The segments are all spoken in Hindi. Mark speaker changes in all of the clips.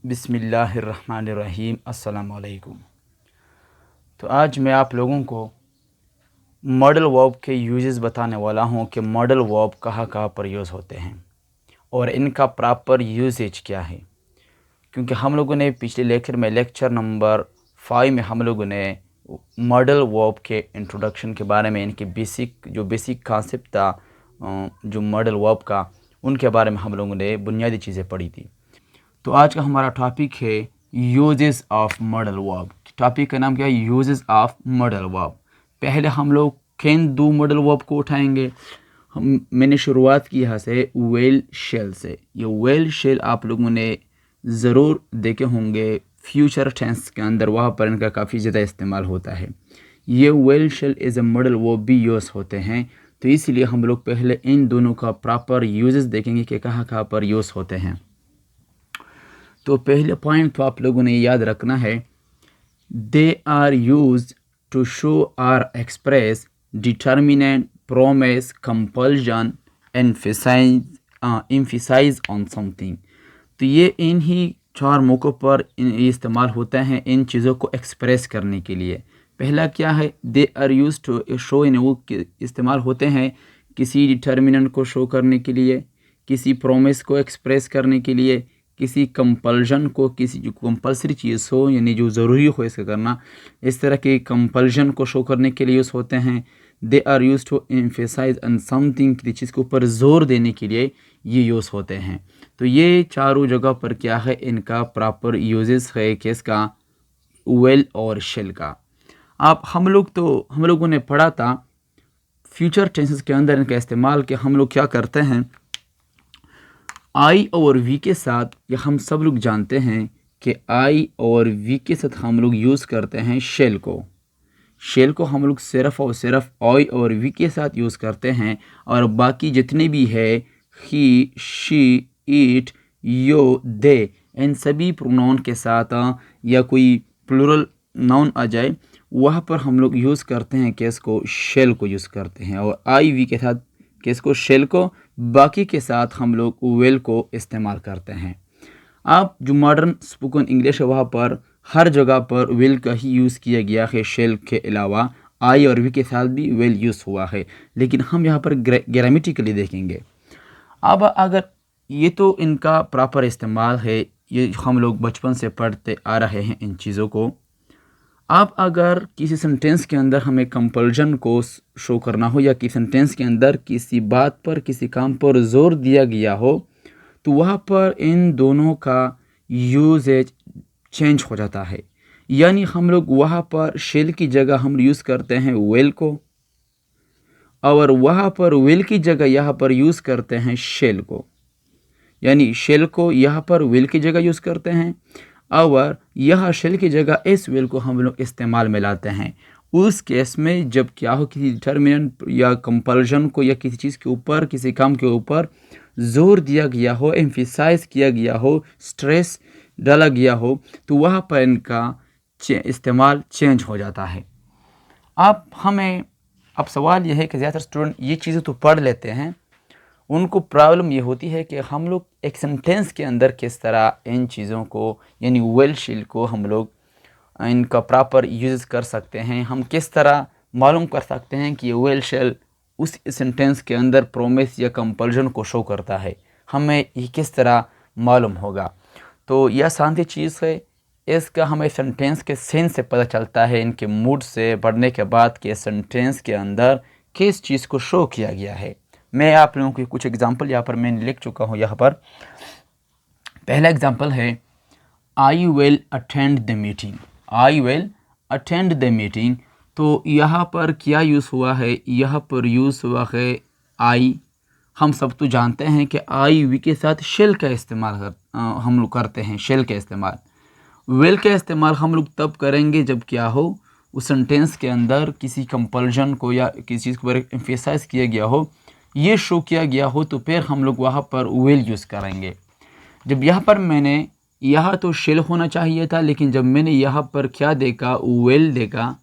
Speaker 1: बिस्मिल्लाहिर्रहमानिर्रहीम अस्सलाम वालेकुम। तो आज मैं आप लोगों को मॉडल वर्ब के यूजेस बताने वाला हूँ कि मॉडल वर्ब कहाँ कहाँ पर यूज़ होते हैं और इनका प्रॉपर यूजेज क्या है। क्योंकि हम लोगों ने पिछले लेक्चर में लेक्चर नंबर 5 में हम लोगों ने मॉडल वर्ब के इंट्रोडक्शन के बारे में इनके बेसिक कॉन्सेप्ट था जो मॉडल वर्ब का, उनके बारे में हम लोगों ने बुनियादी चीज़ें पढ़ी थी। तो आज का हमारा टॉपिक है uses of modal verb. Topic का नाम क्या है? Uses of modal verb. पहले हम लोग कैन डू मॉडल वर्ब को उठाएंगे। मैंने शुरुआत की यहाँ से वेल शेल से। ये वेल शेल आप लोगों ने ज़रूर देखे होंगे फ्यूचर टेंस के अंदर, वहाँ पर इनका काफ़ी ज़्यादा इस्तेमाल होता है। ये will shall as a modal verb भी यूज़ होते हैं। तो इसलिए हम लोग पहले इन दोनों का प्रॉपर यूजेस देखेंगे कि कहाँ कहाँ पर यूज़ होते हैं। तो पहले पॉइंट तो आप लोगों ने याद रखना है, they are used to show or express determinant, promise, compulsion, emphasize on something. तो ये इन्हीं 4 मौक़ों पर इस्तेमाल होता है इन चीज़ों को एक्सप्रेस करने के लिए। पहला क्या है? They are used to show, इन वो इस्तेमाल होते हैं किसी डिटर्मिनेंट को शो करने के लिए, किसी प्रोमिस को एक्सप्रेस करने के लिए, किसी कंपल्जन को, किसी जो कंपल्सरी चीज़ हो यानी जो ज़रूरी हो इसका करना, इस तरह के कंपल्जन को शो करने के लिए यूज़ होते हैं। They are use to emphasize on something, किसी चीज़ के ऊपर ज़ोर देने के लिए ये यूज़ होते हैं। तो ये चारों जगह पर क्या है, इनका प्रॉपर यूजेस है किसका? वेल और शेल का। आप हम लोगों ने पढ़ा था फ्यूचर टेंसेस के अंदर इनका इस्तेमाल कि हम लोग क्या करते हैं, आई और वी के साथ, या हम सब लोग जानते हैं कि आई और वी के साथ हम लोग यूज़ करते हैं शेल को। शेल को हम लोग सिर्फ और सिर्फ आई और वी के साथ यूज़ करते हैं, और बाकी जितने भी है ही, शी, इट, यो, दे, इन सभी प्रोनाउन के साथ या कोई प्लूरल नाउन आ जाए वहाँ पर हम लोग यूज़ करते हैं किसको? शेल को यूज़ करते हैं। और आई वी के साथ किसको? शेल को। बाकी के साथ हम लोग वेल को इस्तेमाल करते हैं। आप जो मॉडर्न स्पोकन इंग्लिश है वहाँ पर हर जगह पर वेल का ही यूज़ किया गया है, शेल के अलावा आई और वी के साथ भी वेल यूज़ हुआ है। लेकिन हम यहाँ पर ग्रामेटिकली देखेंगे। अब अगर ये तो इनका प्रॉपर इस्तेमाल है, ये हम लोग बचपन से पढ़ते आ रहे हैं इन चीज़ों को। अब अगर किसी सेंटेंस के अंदर हमें कंपल्जन को शो करना हो, या किसी सेंटेंस के अंदर किसी बात पर, किसी काम पर जोर दिया गया हो, तो वहाँ पर इन दोनों का यूजेज चेंज हो जाता है। यानी हम लोग वहाँ पर शेल की जगह हम यूज़ करते हैं वेल को, और वहाँ पर वेल की जगह यहाँ पर यूज़ करते हैं शेल को। यानी शेल को यहाँ पर वेल की जगह यूज़ करते हैं, और यह शेल की जगह इस वेल को हम लोग इस्तेमाल में लाते हैं उस केस में जब क्या हो, किसी डिटर्मिनेंट या कंपल्जन को, या किसी चीज़ के ऊपर, किसी काम के ऊपर जोर दिया गया हो, एम्फिसाइज किया गया हो, स्ट्रेस डाला गया हो, तो वहाँ पर इनका इस्तेमाल चेंज हो जाता है। अब सवाल यह है कि ज़्यादातर स्टूडेंट ये चीज़ें तो पढ़ लेते हैं, उनको प्रॉब्लम ये होती है कि हम लोग एक सेंटेंस के अंदर किस तरह इन चीज़ों को, यानी वेल शेल को हम लोग इनका प्रॉपर यूज़ कर सकते हैं। हम किस तरह मालूम कर सकते हैं कि ये वेल शेल उस सेंटेंस के अंदर प्रोमिस या कंपल्जन को शो करता है, हमें ये किस तरह मालूम होगा? तो यह आसान सी चीज़ है, इसका हमें सेंटेंस के सेंस से पता चलता है, इनके मूड से पढ़ने के बाद कि सेंटेंस के अंदर किस चीज़ को शो किया गया है। मैं आप लोगों को कुछ एग्जांपल यहाँ पर मैंने लिख चुका हूँ। यहाँ पर पहला एग्जांपल है, I will attend the meeting. I will attend the meeting. तो यहाँ पर क्या यूज़ हुआ है? यहाँ पर यूज़ हुआ है आई। हम सब तो जानते हैं कि आई वी के साथ शेल का इस्तेमाल हम लोग करते हैं। शेल का इस्तेमाल, वेल का इस्तेमाल हम लोग तब करेंगे जब क्या हो, उस सेंटेंस के अंदर किसी कंपल्जन को या किसी चीज़ को एम्फेसाइज किया गया हो, ये शो किया गया हो, तो फिर हम लोग वहाँ पर वेल यूज़ करेंगे। जब यहाँ पर मैंने, यहाँ तो शेल होना चाहिए था, लेकिन जब मैंने यहाँ पर क्या देखा, वेल देखा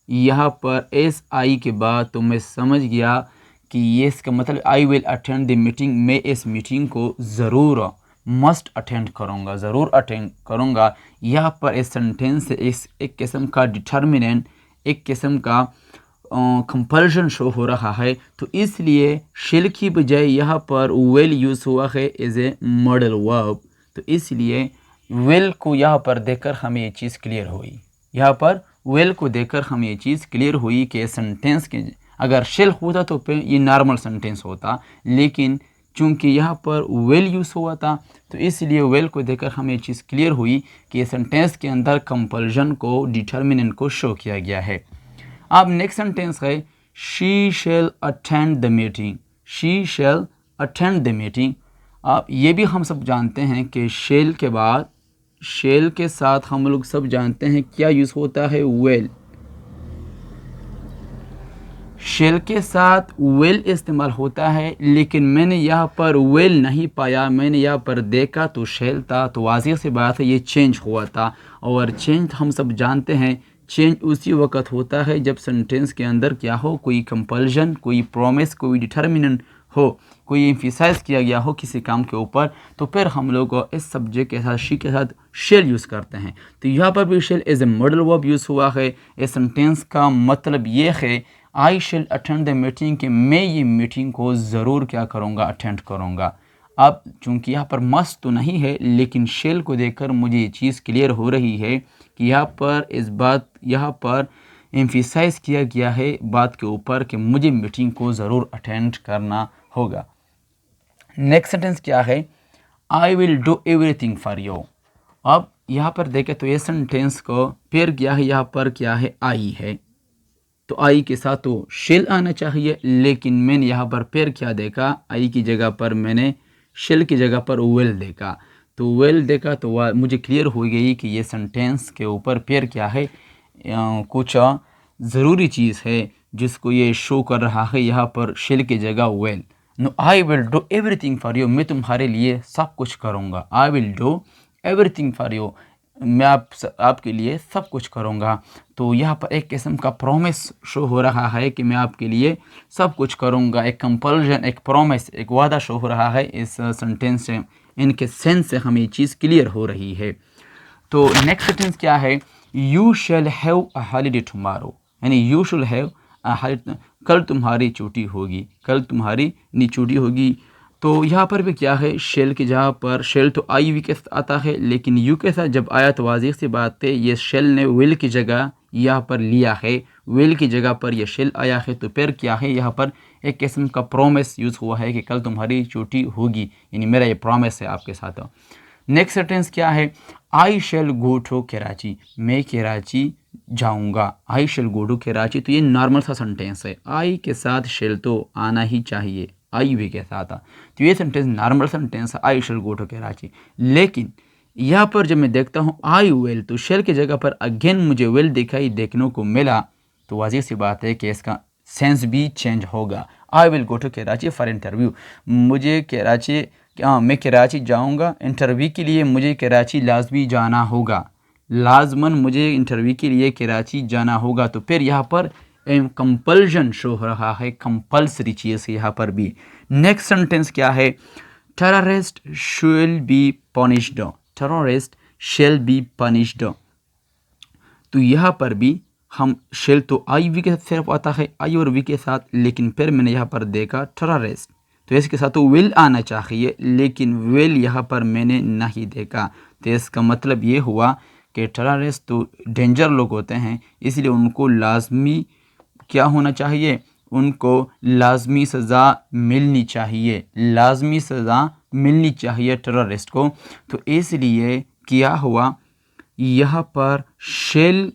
Speaker 1: यहाँ पर एस आई के बाद, तो मैं समझ गया कि ये इसका मतलब I will attend the meeting, मैं इस मीटिंग को ज़रूर मस्ट अटेंड करूँगा, ज़रूर अटेंड करूँगा। यहाँ पर इस सेंटेंस से एक किस्म का डिटर्मिनेंट, एक किस्म का कंपल्शन शो हो रहा है, तो इसलिए शेल की बजाय यहाँ पर वेल यूज़ हुआ है एज ए मॉडल वर्ब। तो इसलिए वेल को यहाँ पर देखकर हमें ये चीज़ क्लियर हुई, यहाँ पर वेल को देखकर हमें ये चीज़ क्लियर हुई कि सेंटेंस के अगर शेल होता तो फिर ये नॉर्मल सेंटेंस होता, लेकिन चूँकि यहाँ पर वेल यूज़ हुआ था तो इसलिए वेल को देखकर हमें ये चीज़ क्लियर हुई कि सेंटेंस के अंदर कंपल्शन को, डिटर्मिनेंट को शो किया गया है। अब नेक्स्ट सेंटेंस है she shall attend the meeting. She shall attend the meeting. अब ये भी हम सब जानते हैं कि शेल के बाद, शेल के साथ हम लोग सब जानते हैं क्या यूज़ होता है, वेल। शेल के साथ वेल इस्तेमाल होता है, लेकिन मैंने यहाँ पर वेल नहीं पाया, मैंने यहाँ पर देखा तो शेल था, तो वाज़ेह सी बात है ये चेंज हुआ था। और चेंज हम सब जानते हैं, चेंज उसी वक्त होता है जब सेंटेंस के अंदर क्या हो, कोई कंपल्शन, कोई प्रॉमिस, कोई डिटर्मिनेंट हो, कोई एम्फिसाइज किया गया हो किसी काम के ऊपर, तो फिर हम लोग इस सब्जेक्ट के साथ, शी के साथ शेल यूज़ करते हैं। तो यहाँ पर भी shall as a modal verb use हुआ है। इस सेंटेंस का मतलब ये है I shall attend the meeting, कि मैं ये मीटिंग को ज़रूर क्या करूँगा, अटेंड करूँगा। अब चूँकि यहाँ पर मस्ट तो नहीं है, लेकिन शेल को देखकर मुझे ये चीज़ क्लियर हो रही है कि यहाँ पर इस बात, यहाँ पर एम्फिसाइज किया गया है बात के ऊपर कि मुझे मीटिंग को ज़रूर अटेंड करना होगा। नेक्स्ट सेंटेंस क्या है, आई will do everything for you. अब यहाँ पर देखें तो ये सेंटेंस को पेयर किया है, यहाँ पर क्या है, आई है, तो आई के साथ तो शेल आना चाहिए, लेकिन मैंने यहाँ पर पेयर क्या देखा, आई की जगह पर मैंने शेल की जगह पर वेल देखा। तो वेल देखा तो मुझे क्लियर हो गई कि ये सेंटेंस के ऊपर पेयर क्या है, कुछ ज़रूरी चीज़ है जिसको ये शो कर रहा है, यहाँ पर शेल की जगह will. No I will do everything for you, मैं तुम्हारे लिए सब कुछ करूँगा। I will do everything for you, मैं आपके लिए सब कुछ करूँगा। तो यहाँ पर एक किस्म का प्रॉमिस शो हो रहा है कि मैं आपके लिए सब कुछ करूँगा, एक कंपल्शन, एक प्रॉमिस, एक वादा शो हो रहा है इस सेंटेंस से। इनके सेंस से हमें ये चीज़ क्लियर हो रही है। तो नेक्स्ट सेंटेंस क्या है, you shall have a holiday tomorrow, यानी you shall have a holiday, कल तुम्हारी छुट्टी होगी, कल तुम्हारी छुट्टी होगी। तो यहाँ पर भी क्या है, शेल की जगह पर, शेल तो आई वी के साथ आता है, लेकिन यू के साथ जब आया तो वाज़ेह सी बात है ये शेल ने विल की जगह यहाँ पर लिया है, विल की जगह पर ये शेल आया है। तो फिर क्या है, यहाँ पर एक किस्म का प्रॉमिस यूज़ हुआ है कि कल तुम्हारी छुट्टी होगी, यानी मेरा ये प्रॉमिस है आपके साथ। नेक्स्ट सेंटेंस क्या है, I shall go to Karachi, मैं कराची जाऊँगा। I shall go to Karachi, तो ये नॉर्मल सा सेंटेंस है, आई के साथ शेल तो आना ही चाहिए, आई वी के साथ। तो ये सेंटेंस नॉर्मल सेंटेंस है, I shall go to Karachi. लेकिन यहाँ पर जब मैं देखता हूँ आई विल, तो शेल की जगह पर अगेन मुझे विल देखने को मिला, तो वाज़ेह सी बात है कि इसका सेंस भी चेंज होगा। I will go to Karachi for interview, मुझे कराची, मैं कराची जाऊँगा इंटरव्यू के लिए, मुझे कराची लाजमी जाना होगा, लाजमन मुझे इंटरव्यू के लिए कराची जाना होगा। तो फिर यहाँ पर कंपल्शन शो हो रहा है, कंपल्सरी चीज़ है यहाँ पर भी। नेक्स्ट सेंटेंस क्या है, terrorist shall be punished, terrorist shall be punished. तो यहाँ पर भी हम शेल तो आई वी के साथ सिर्फ आता है, आई और वी के साथ, लेकिन फिर मैंने यहाँ पर देखा टेररिस्ट, तो इसके साथ तो विल आना चाहिए, लेकिन विल यहाँ पर मैंने नहीं देखा। तो इसका मतलब ये हुआ कि टेररिस्ट तो डेंजर लोग होते हैं, इसलिए उनको लाजमी क्या होना चाहिए, उनको लाजमी सज़ा मिलनी चाहिए, लाजमी सज़ा मिलनी चाहिए टेररिस्ट को। तो इसलिए क्या हुआ, यहाँ पर शेल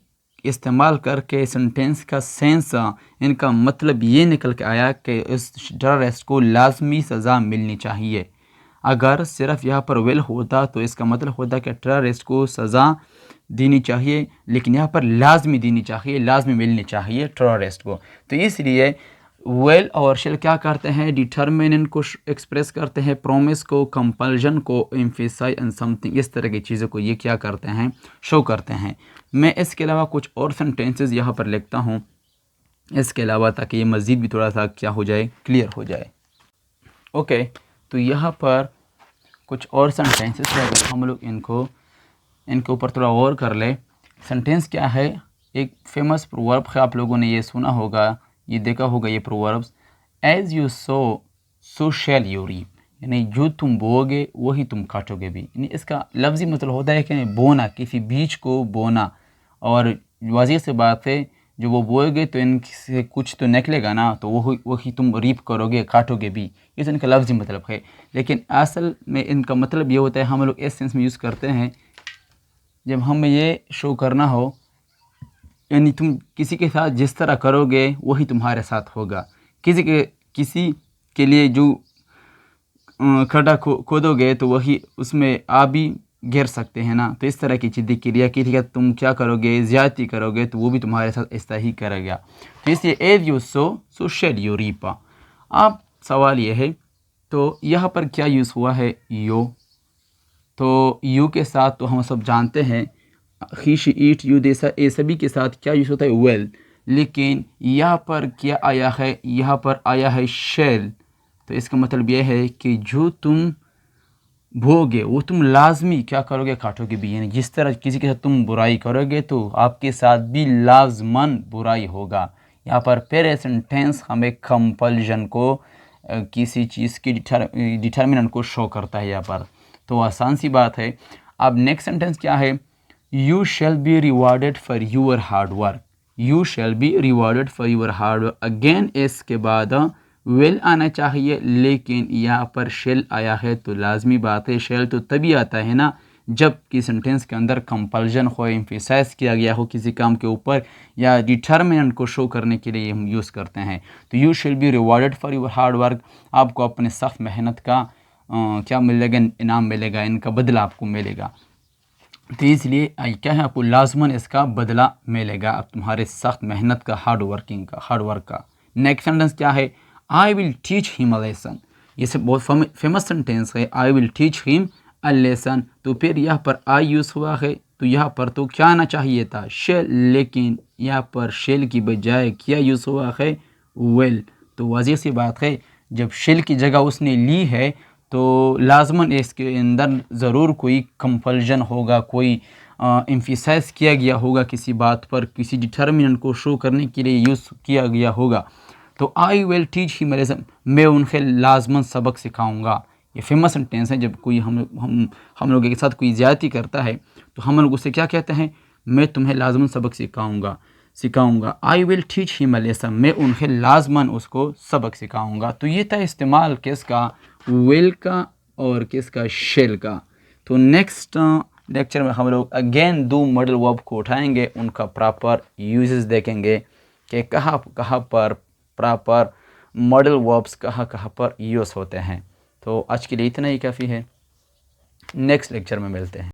Speaker 1: इस्तेमाल करके सेंटेंस का सेंस, इनका मतलब ये निकल के आया कि इस टेररिस्ट को लाजमी सज़ा मिलनी चाहिए। अगर सिर्फ यहाँ पर विल होता तो इसका मतलब होता कि टेररिस्ट को सज़ा देनी चाहिए, लेकिन यहाँ पर लाजमी देनी चाहिए, लाजमी मिलनी चाहिए टेररिस्ट को। तो इसलिए वेल और शेल क्या करते हैं, डिटर्मिनेंट को एक्सप्रेस करते हैं, प्रॉमिस को, कंपल्शन को, एम्फेसाइज एंड समथिंग, इस तरह की चीज़ों को ये क्या करते हैं, शो करते हैं। मैं इसके अलावा कुछ और सेंटेंसेस यहाँ पर लिखता हूँ इसके अलावा, ताकि ये मज़ीद भी थोड़ा सा क्या हो जाए, क्लियर हो जाए। ओके, तो यहाँ पर कुछ और सेंटेंसेस है, अगर हम लोग इनके ऊपर थोड़ा गौर कर ले। सेंटेंस क्या है, एक फेमस प्रोवर्ब है, आप लोगों ने ये सुना होगा, ये देखा होगा ये proverbs, as you sow shall you reap, यानी जो तुम बोओगे वही तुम काटोगे भी। यानी इसका लफ्ज़ी मतलब होता है कि बोना, किसी बीज को बोना, और वाज़ेह से बात है जो वो बोएगे तो इनसे कुछ तो निकलेगा ना, तो वही तुम रीप करोगे, काटोगे भी। इस इनका लफ्ज़ी मतलब है, लेकिन असल में इनका मतलब ये होता है, हम लोग इस सेंस में यूज़ करते हैं जब हमें ये शो करना हो, यानी तुम किसी के साथ जिस तरह करोगे वही तुम्हारे साथ होगा। किसी के लिए जो खड्डा खोदोगे तो वही उसमें आप भी गिर सकते हैं ना। तो इस तरह की चीज़ें क्रिया की थी, तुम क्या करोगे, ज़्यादती करोगे तो वो भी तुम्हारे साथ ऐसा ही करेगा। तो इसलिए as you sow shall you reap. अब सवाल ये है, तो यहाँ पर क्या यूज़ हुआ है, यो। तो यू के साथ तो हम सब जानते हैं ही शी ईट यू जैसा ए सभी के साथ क्या यूज़ होता है, वेल। लेकिन यहाँ पर क्या आया है, यहाँ पर आया है शेल। तो इसका मतलब यह है कि जो तुम भोगे वो तुम लाजमी क्या करोगे, काटोगे भी। यानी जिस तरह किसी के साथ तुम बुराई करोगे तो आपके साथ भी लाजमन बुराई होगा। यहाँ पर प्रेजेंट टेंस हमें कंपल्जन को किसी चीज़ की डिटर्मिनेंट को शो करता है यहाँ पर। तो आसान सी बात है। अब नेक्स्ट सेंटेंस क्या है, you shall be rewarded for your hard work. You shall be rewarded for your hard work. Again इसके बाद वेल आना चाहिए, लेकिन यहाँ पर शेल आया है, तो लाजमी बात है शेल तो तभी आता है ना जब कि सेंटेंस के अंदर कंपल्जन हो, एम्फेसाइज किया गया हो किसी काम के ऊपर, या डिटर्मिनेंट को शो करने के लिए हम यूज़ करते हैं। तो you shall be rewarded for your hard work, आपको अपने सख्त मेहनत का क्या मिलेगा, इनाम मिलेगा, इनका बदला आपको मिलेगा। तो इसलिए क्या है, आपको लाजमन इसका बदला मिलेगा, अब तुम्हारे सख्त मेहनत का, हार्ड वर्क का। नेक्स्ट सेंटेंस क्या है, I will teach him a lesson. ये सब बहुत फेमस सेंटेंस है, I will teach him a lesson. तो फिर यहाँ पर आई यूज़ हुआ है, तो यहाँ पर तो क्या आना चाहिए था, शेल, लेकिन यहाँ पर शेल की बजाय क्या यूज़ हुआ है, वेल। तो वाज़ेह सी बात है, जब शेल की जगह उसने ली है तो लाजमन इसके अंदर ज़रूर कोई कंपल्जन होगा, कोई एम्फिसाइज किया गया होगा किसी बात पर, किसी डिटर्मिनेंट को शो करने के लिए यूज़ किया गया होगा। तो I will teach him a lesson, मैं उनके लाजमन सबक सिखाऊंगा। ये फेमस सेंटेंस है, जब कोई हम लोगों के साथ कोई ज़्यादती करता है तो हम लोग उससे क्या कहते हैं, मैं तुम्हें लाजमन सबक सिखाऊंगा। I will teach him a lesson, मैं उनके लाजमन उसको सबक सिखाऊंगा। तो ये था इस्तेमाल किसका, विल का और किसका, शेल का। तो नेक्स्ट लेक्चर में हम लोग अगेन दो मॉडल वर्ब को उठाएंगे, उनका प्रॉपर यूजेस देखेंगे कि कहाँ पर प्रॉपर मॉडल वर्ब्स कहाँ पर यूज़ होते हैं। तो आज के लिए इतना ही काफ़ी है, नेक्स्ट लेक्चर में मिलते हैं।